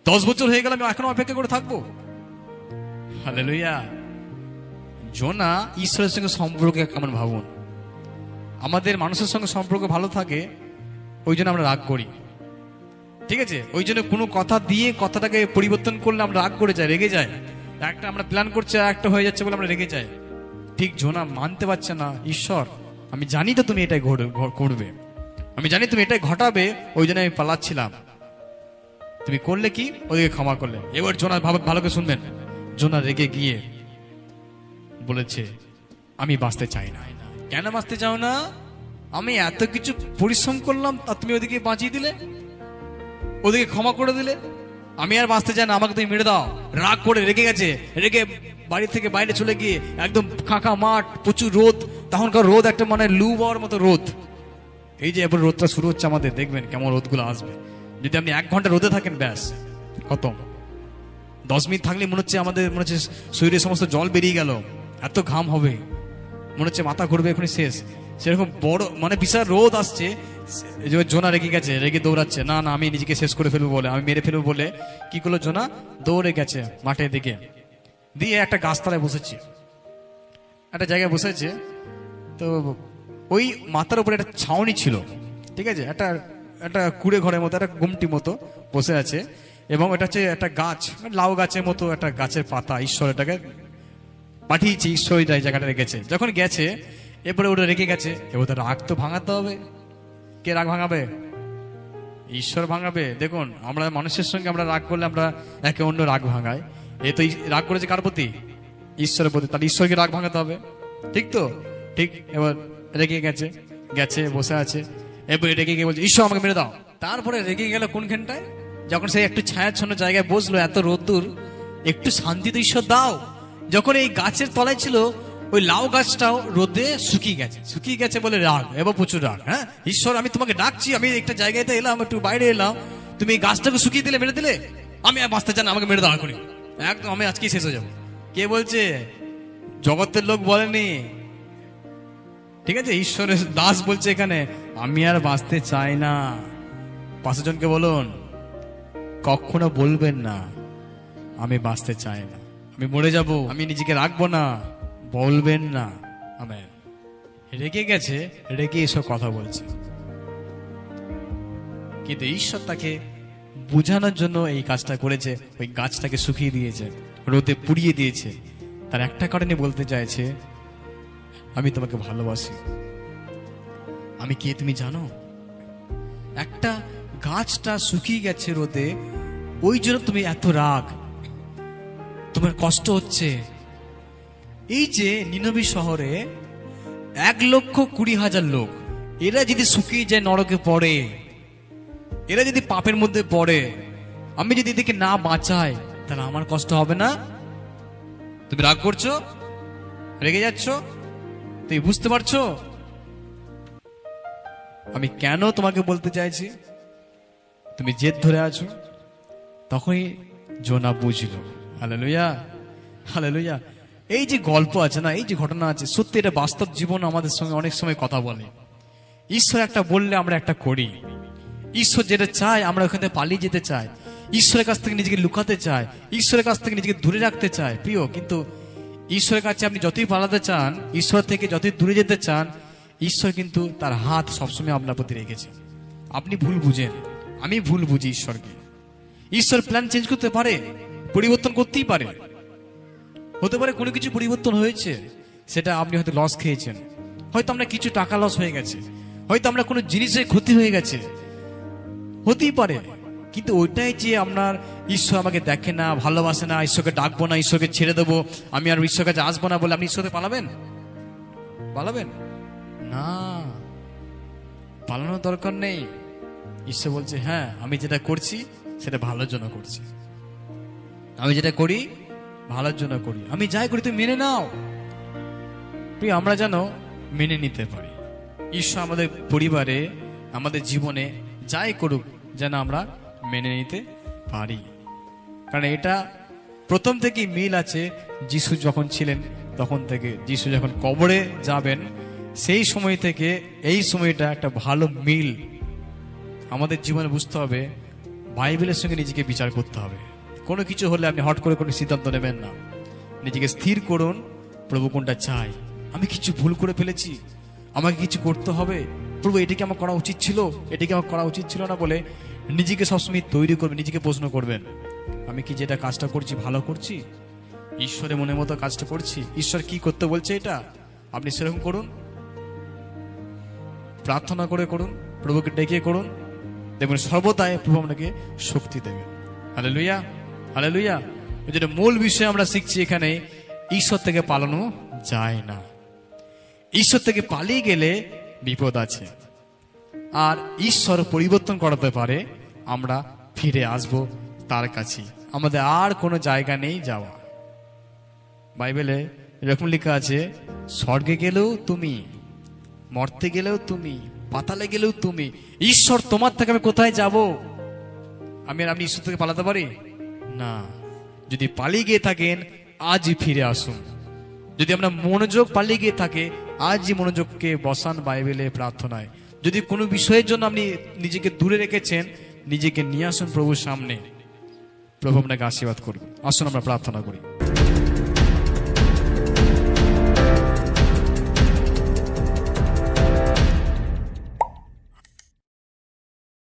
10 বছর হয়ে গেল, আমি এখনো অপেক্ষা করে থাকবো? হালেলুয়া। জোনা ঈশ্বরের সঙ্গে সম্পর্ক কেমন ভাবুন। আমাদের মানুষের সঙ্গে সম্পর্ক ভালো থাকে, ওই জন্য আমরা রাগ করি, ঠিক আছে? ওই জন্য কোনো কথা দিয়ে কথাটাকে পরিবর্তন করলে আমরা রাগ করে যাই, রেগে যাই। একটা আমরা প্ল্যান করছি, একটা হয়ে যাচ্ছে বলে আমরা রেগে যাই। ঠিক জোনা মানতে পারছে না, ঈশ্বর আমি জানি তো তুমি এটাই করবে, আমি জানি তুমি এটাই ঘটাবে, ওই জন্য আমি পালাচ্ছিলাম। তুমি করলে কি, ওদিকে ক্ষমা করলে। এবার জোনা ভালো করে শুনবেন, জোনা রেগে গিয়ে বলেছে, আমি বাঁচতে চাই না। কেন বাঁচতে চাও না? আমি এত কিছু পরিশ্রম করলাম আর তুমি ওদিকে বাঁচিয়ে দিলে, ওদিকে ক্ষমা করে দিলে। আমি আর বাঁচতে চাই না, আমাকে তুমি মেরে দাও। রাগ করে রেগে গেছে, রেগে বাড়ি থেকে বাইরে চলে গিয়ে একদম ফাঁকা মাঠ, প্রচুর রোদ, তখনকার রোদ একটা মানে লু পাওয়ার মতো রোদ। এই যে এবার রোদটা শুরু হচ্ছে আমাদের, দেখবেন কেমন রোদগুলো আসবে। যদি আপনি 1 ঘন্টা রোদে থাকেন, ব্যাস খতম। 10 মিনিট থাকলে মনে হচ্ছে আমাদের, মনে হচ্ছে শরীরে সমস্ত জল বেরিয়ে গেল, এত ঘাম হবে, মনে হচ্ছে মাথা ঘুরবে, এখনই শেষ। সেরকম বড় মানে বিশাল রোদ আসছে। জোনা রেগে গেছে, রেগে দৌড়াচ্ছে, না না আমি নিজেকে শেষ করে ফেলবো বলে, আমি মেরে ফেলবো বলে কি করলো জোনা, দৌড়ে গেছে মাঠের দিকে, দিয়ে একটা গাছতলায় বসেছে, একটা জায়গায় বসেছে। তো ওই মাথার উপরে একটা ছাউনি ছিল, ঠিক আছে, একটা কুড়ে ঘরের মতো, একটা গুমটি মতো বসে আছে। এবং এটা হচ্ছে একটা গাছ, লাউ গাছের মতো একটা গাছের পাতা, ঈশ্বর এটাকে পাঠিয়েছে, ঈশ্বর এই জায়গাটা রেখেছে। যখন গেছে, এরপরে ওটা রেখে গেছে, এবার তো রাগ তো ভাঙাতে হবে। কে রাগ ভাঙাবে? ঈশ্বর ভাঙাবে। দেখুন, আমরা মানুষের সঙ্গে আমরা রাগ করলে আমরা একে অন্য রাগ ভাঙাই। এ তো রাগ করেছে কার প্রতি? ঈশ্বরের প্রতি, তাহলে ঈশ্বরকে রাগ ভাঙাতে হবে, ঠিক তো? ঠিক। এবার রেগে গেছে, বসে আছে, এরপরে রেগে গিয়ে বলছে, ঈশ্বর আমাকে মেরে দাও। তারপরে রেগে গেল কোনখানটায়? যখন সে একটু ছায়াচ্ছন্ন জায়গায় বসলো, এত রোদ্দুর, একটু শান্তি তো ঈশ্বর দাও। যখন এই গাছের তলায় ছিল, ওই লাউ গাছটাও রোদে শুকিয়ে গেছে বলে রাগ, এবার প্রচুর রাগ। হ্যাঁ ঈশ্বর, আমি তোমাকে ডাকছি, আমি একটা জায়গাতে এলাম, একটু বাইরে এলাম, তুমি এই গাছটাকে শুকিয়ে দিলে, মেরে দিলে, আমি আর বাঁচতে চাই না, আমাকে মেরে দাও এখনই, একদম আমি আজকেই শেষ হয়ে যাবো। কে বলছে? জগতের লোক বলেনি, ঠিক আছে, ঈশ্বরের দাস বলছে এখানে, আমি আর বাঁচতে চাই না। 5 জনকে বলুন, কখনো বলবেন না আমি বাঁচতে চাই না, আমি মরে যাব, আমি নিজেকে রাখবো না, বলবেন না। আমেন। রেগে গেছে, রেগে এসব কথা বলছে, কিন্তু ঈশ্বর তাকে বোঝানোর জন্য এই কাজটা করেছে। ওই গাছটাকে শুকিয়ে দিয়েছে, রোদে পুড়িয়ে দিয়েছে। তার একটা কারণে বলতে চাইছে, আমি তোমাকে ভালোবাসি। আমি কে তুমি জানো? একটা গাছটা শুকিয়ে গেছে রোদে, ওই জন্য তুমি এত রাগ, তোমার কষ্ট হচ্ছে। এই যে নিনবী শহরে 1,20,000 লোক, এরা যদি শুকিয়ে যায়, নরকে পড়ে, এরা যদি পাপের মধ্যে পড়ে, আমি যদি এদিকে না বাঁচাই, তাহলে আমার কষ্ট হবে না? তুমি রাগ করছো, রেগে যাচ্ছ, তুমি বুঝতে পারছো আমি কেন তোমাকে বলতে চাইছি? তুমি জেদ ধরে আছো। তখনই জোনা বুঝলো। Hallelujah, hallelujah. এই যে গল্প আছে না, এই যে ঘটনা আছে, সত্যি এটা বাস্তব জীবন আমাদের সঙ্গে অনেক সময় কথা বলে। ঈশ্বর একটা বললে আমরা একটা করি, ঈশ্বর যেটা চায় আমরা ওখান থেকে পালিয়ে যেতে চাই, ঈশ্বরের কাছ থেকে নিজেকে লুকাতে চাই, ঈশ্বরের কাছ থেকে নিজেকে দূরে রাখতে চাই। প্রিয়, কিন্তু ঈশ্বরের কাছে আপনি যতই পালাতে চান, ঈশ্বর থেকে যতই দূরে যেতে চান, ঈশ্বর কিন্তু তার হাত সবসময় আপনার প্রতি রেখেছে। আপনি ভুল বুঝেন, আমি ভুল বুঝি ঈশ্বরকে। ঈশ্বর প্ল্যান চেঞ্জ করতে পারে, পরিবর্তন করতেই পারে। হতে পারে কোনো কিছু পরিবর্তন হয়েছে, সেটা আপনি হয়তো লস খেয়েছেন, হয়তো আমরা কিছু টাকা লস হয়ে গেছে, হয়তো আমরা কোনো জিনিসের ক্ষতি হয়ে গেছে, হতেই পারে। কিন্তু ওইটাই যে আপনার ঈশ্বর আমাকে দেখে না, ভালোবাসে না, ঈশ্বরকে ডাকবো না, ঈশ্বরকে ছেড়ে দেবো, আমি আর ঈশ্বরের কাছে আসবো না বলে আপনি ঈশ্বরকে পালাবেন না, পালানোর দরকার নেই। ঈশ্বর বলছে, হ্যাঁ আমি যেটা করছি সেটা ভালোর জন্য করছি, আমি যেটা করি ভালোর জন্য করি, আমি যাই করি তুমি মেনে নাও। প্রিয়, আমরা যেন মেনে নিতে পারি। ঈশ্বর আমাদের পরিবারে, আমাদের জীবনে যাই করুক, যেন আমরা মেনে নিতে পারি। কারণ এটা প্রথম থেকেই মিল আছে। যিশু যখন ছিলেন তখন থেকে, যিশু যখন কবরে যাবেন সেই সময় থেকে এই সময়টা একটা ভালো মিল আমাদের জীবনে বুঝতে হবে। বাইবেলের সঙ্গে নিজেকে বিচার করতে হবে। কোনো কিছু হলে আপনি হট করে কোনো সিদ্ধান্ত নেবেন না, নিজেকে স্থির করুন, প্রভু কোনটা চাই, আমি কিছু ভুল করে ফেলেছি, আমাকে কিছু করতে হবে, প্রভু এটাকে আমার করা উচিত ছিল, এটাকে আমার করা উচিত ছিল না বলে নিজেকে সবসময় তৈরি করবেন, নিজেকে প্রশ্ন করবেন, আমি কি যেটা কাজটা করছি ভালো করছি, ঈশ্বরের মনের মতো কাজটা করছি, ঈশ্বর কি করতে বলছে এটা। আপনি সেরকম করুন, প্রার্থনা করে করুন, প্রভুকে ডেকে করুন, দেখবেন সর্বদাই প্রভু আপনাকে শক্তি দেবেন। Hallelujah, hallelujah. এই জন্য মূল বিষয় আমরা শিখছি এখানে, ঈশ্বর থেকে পালানো যায় না। ঈশ্বর থেকে পালিয়ে গেলে বিপদ আছে। আর ঈশ্বর পরিবর্তন করাতে পারে, আমরা ফিরে আসব তার কাছে। আমাদের আর কোনো জায়গা নেই যাওয়া। বাইবেলে এরকম লেখা আছে, স্বর্গে গেলেও তুমি, মর্তে গেলেও তুমি, পাতালে গেলেও তুমি। ঈশ্বর তোমার থেকে আমি কোথায় যাব? আপনি ঈশ্বর থেকে পালাতে পারি না। যদি পালিয়ে গিয়ে থাকেন, আজই ফিরে আসুন। যদি আমরা মনোযোগ পালিয়ে গিয়ে থাকে, আজই মনোযোগকে বসান বাইবেলে, প্রার্থনায়। যদি কোনো বিষয়ের জন্য আপনি নিজেকে দূরে রেখেছেন, নিজেকে নিয়ে আসুন প্রভুর সামনে। প্রভু আপনাকে আশীর্বাদ করুন। আসুন আমরা প্রার্থনা করি।